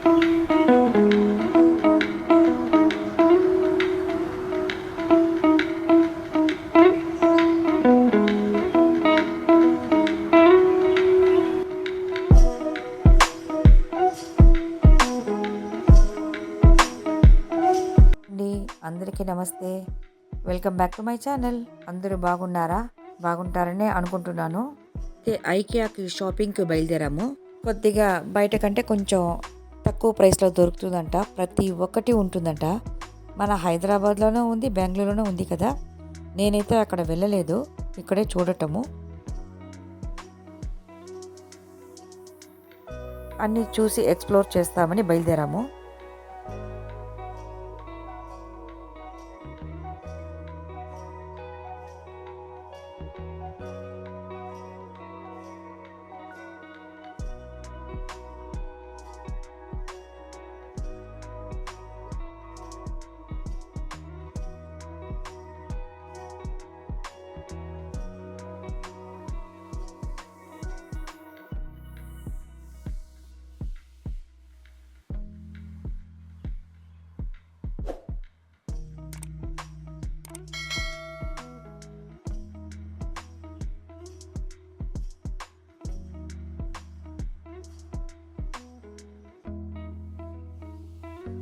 అండి, అందరికీ నమస్తే. Welcome back to my channel. అందరూ బాగున్నారా? బాగుంటారనే అనుకుంటున్నాను. ఐకియాకి షాపింగ్కి బయలుదేరాము. కొద్దిగా బయట కంటే కొంచెం తక్కువ ప్రైస్లో దొరుకుతుందంట. ప్రతి ఒక్కటి ఉంటుందంట. మన హైదరాబాద్లోనే ఉంది, బెంగళూరులోనే ఉంది కదా. నేనైతే అక్కడ వెళ్ళలేదు, ఇక్కడే చూడటము. అన్నీ చూసి ఎక్స్ప్లోర్ చేస్తామని బయలుదేరాము.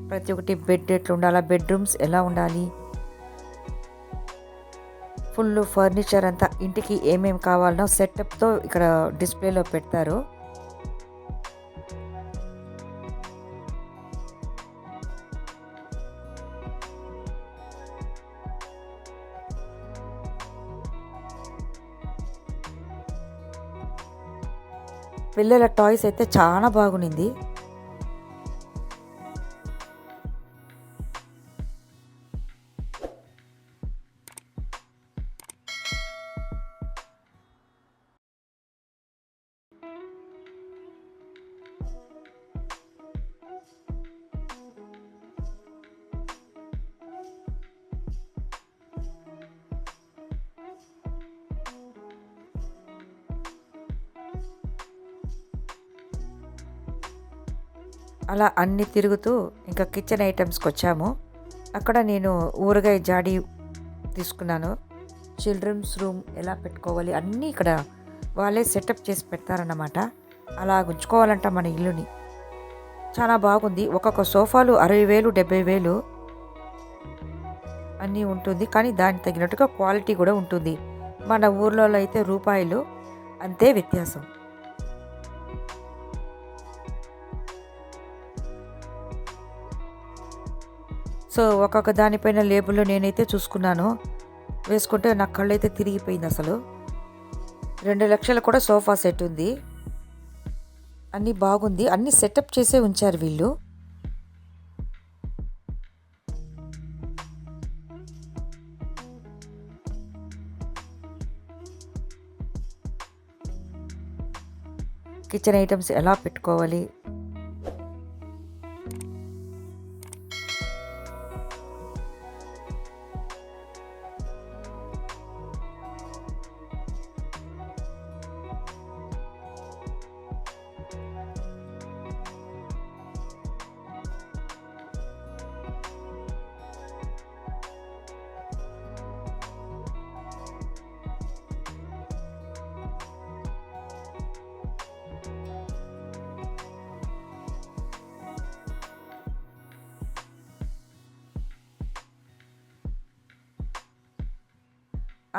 ప్రతి ఒక్కటి బెడ్ ఎట్లా ఉండాలి, బెడ్రూమ్స్ ఎలా ఉండాలి, ఫుల్ ఫర్నిచర్ అంతా ఇంటికి ఏమేమి కావాలనో సెటప్తో ఇక్కడ డిస్ప్లేలో పెడతారు. పిల్లల టాయ్స్ అయితే చాలా బాగుంది. అలా అన్నీ తిరుగుతూ ఇంకా కిచెన్ ఐటమ్స్కి వచ్చాము. అక్కడ నేను ఊరగాయ జాడీ తీసుకున్నాను. చిల్డ్రన్స్ రూమ్ ఎలా పెట్టుకోవాలి అన్నీ ఇక్కడ వాళ్ళే సెటప్ చేసి పెడతారన్నమాట. అలా ఉంచుకోవాలంట మన ఇల్లుని. చాలా బాగుంది. ఒక్కొక్క సోఫాలు 60,000 70,000 అన్నీ ఉంటుంది. కానీ దానికి తగినట్టుగా క్వాలిటీ కూడా ఉంటుంది. మన ఊర్లో అయితే రూపాయలు అంతే వ్యత్యాసం. సో ఒక్కొక్క దానిపైన లేబుల్లో నేనైతే చూసుకున్నాను. వేసుకుంటే నా కళ్ళైతే తిరిగిపోయింది అసలు. 2 లక్షలు కూడా సోఫా సెట్ ఉంది. అన్నీ బాగుంది. అన్నీ సెటప్ చేసే ఉంచారు వీళ్ళు. కిచెన్ ఐటమ్స్ ఎలా పెట్టుకోవాలి,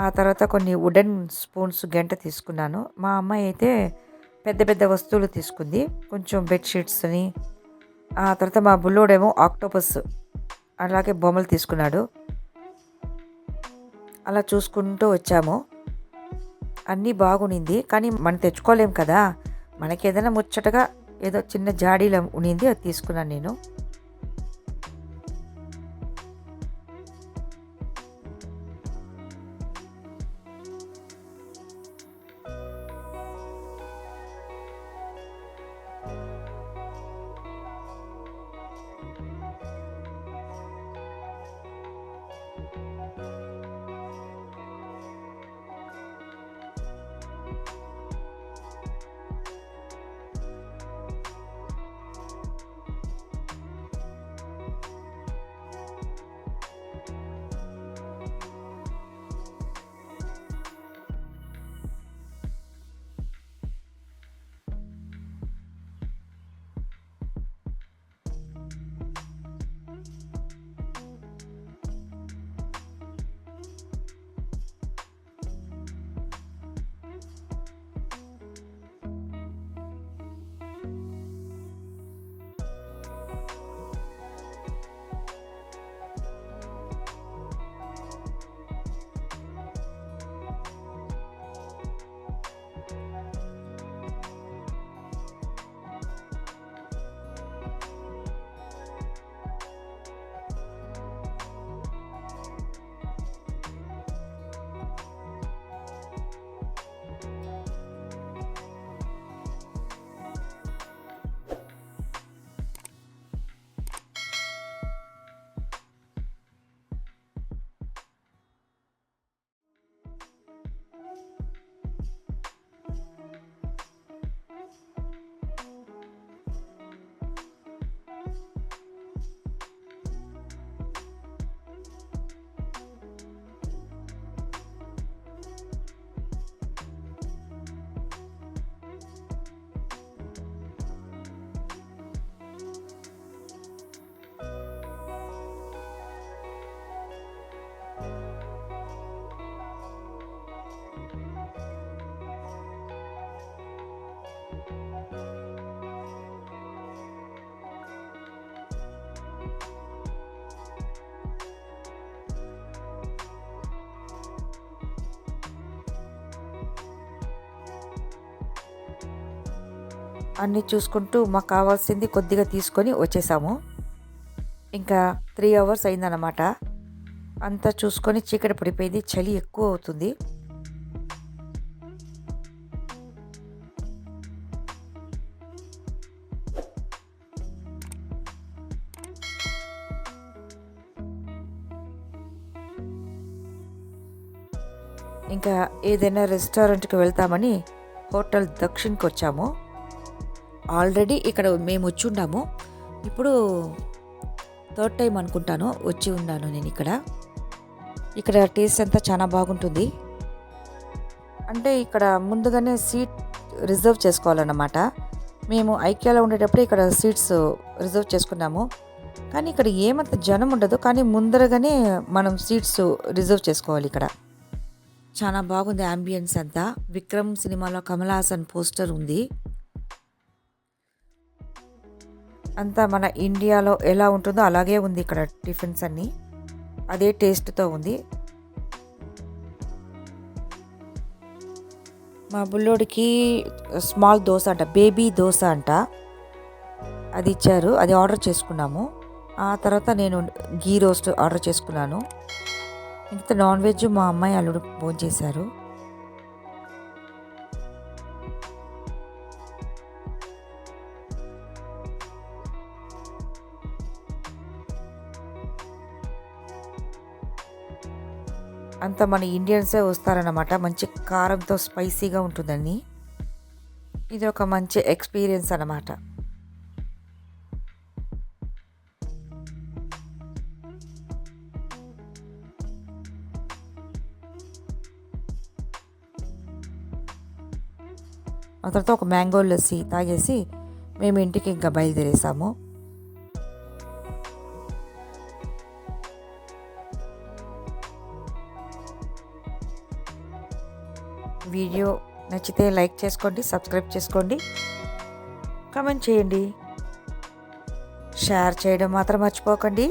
ఆ తర్వాత కొన్ని వుడెన్ స్పూన్స్ గంట తీసుకున్నాను. మా అమ్మాయి అయితే పెద్ద పెద్ద వస్తువులు తీసుకుంది. కొంచెం బెడ్షీట్స్ని. ఆ తర్వాత మా బుల్లోడేమో ఆక్టోపస్ అలాగే బొమ్మలు తీసుకున్నాడు. అలా చూసుకుంటూ వచ్చాము. అన్నీ బాగునింది. కానీ మనం తెచ్చుకోలేం కదా. మనకి ఏదైనా ముచ్చటగా ఏదో చిన్న జాడీలో ఉనింది, అది తీసుకున్నాను నేను. అన్నీ చూసుకుంటూ మాకు కావాల్సింది కొద్దిగా తీసుకొని వచ్చేసాము. ఇంకా 3 అవర్స్ అయిందన్నమాట. అంతా చూసుకొని చీకటి పడిపోయింది, చలి ఎక్కువ అవుతుంది. ఇంకా ఏదైనా రెస్టారెంట్కి వెళ్తామని హోటల్ దక్షిణ్కి వచ్చాము. ఆల్రెడీ ఇక్కడ మేము వచ్చి ఉన్నాము. ఇప్పుడు 3rd టైం అనుకుంటాను వచ్చి ఉన్నాను నేను ఇక్కడ. ఇక్కడ టేస్ట్ అంతా చాలా బాగుంటుంది. అంటే ఇక్కడ ముందుగానే సీట్ రిజర్వ్ చేసుకోవాలన్నమాట. మేము ఐకియాలో ఉండేటప్పుడు ఇక్కడ సీట్స్ రిజర్వ్ చేసుకున్నాము. కానీ ఇక్కడ ఏమంత జనం ఉండదు, కానీ ముందరగానే మనం సీట్స్ రిజర్వ్ చేసుకోవాలి. ఇక్కడ చాలా బాగుంది అంబియన్స్ అంతా. విక్రమ్ సినిమాలో కమల్ హాసన్ పోస్టర్ ఉంది. అంతా మన ఇండియాలో ఎలా ఉంటుందో అలాగే ఉంది ఇక్కడ. టిఫిన్స్ అన్నీ అదే టేస్ట్తో ఉంది. మా బుల్లోడికి స్మాల్ దోశ అంట, బేబీ దోశ అంట, అది ఇచ్చారు. అది ఆర్డర్ చేసుకున్నాము. ఆ తర్వాత నేను గీ రోస్ట్ ఆర్డర్ చేసుకున్నాను. ఇంత నాన్ వెజ్ మా అమ్మాయి అల్లుడు భోజనం చేశారు. అంతా మన ఇండియన్సే వస్తారన్నమాట. మంచి కారంతో స్పైసీగా ఉంటుందని. ఇది ఒక మంచి ఎక్స్పీరియన్స్ అన్నమాట. ఆ తర్వాత ఒక మ్యాంగో లస్సీ తాగేసి మేము ఇంటికి ఇంకా బయలుదేరేసాము. వీడియో నచ్చితే లైక్ చేసుకోండి, సబ్స్క్రైబ్ చేసుకోండి, కామెంట్ చేయండి, షేర్ చేయడం మాత్రం మర్చిపోకండి.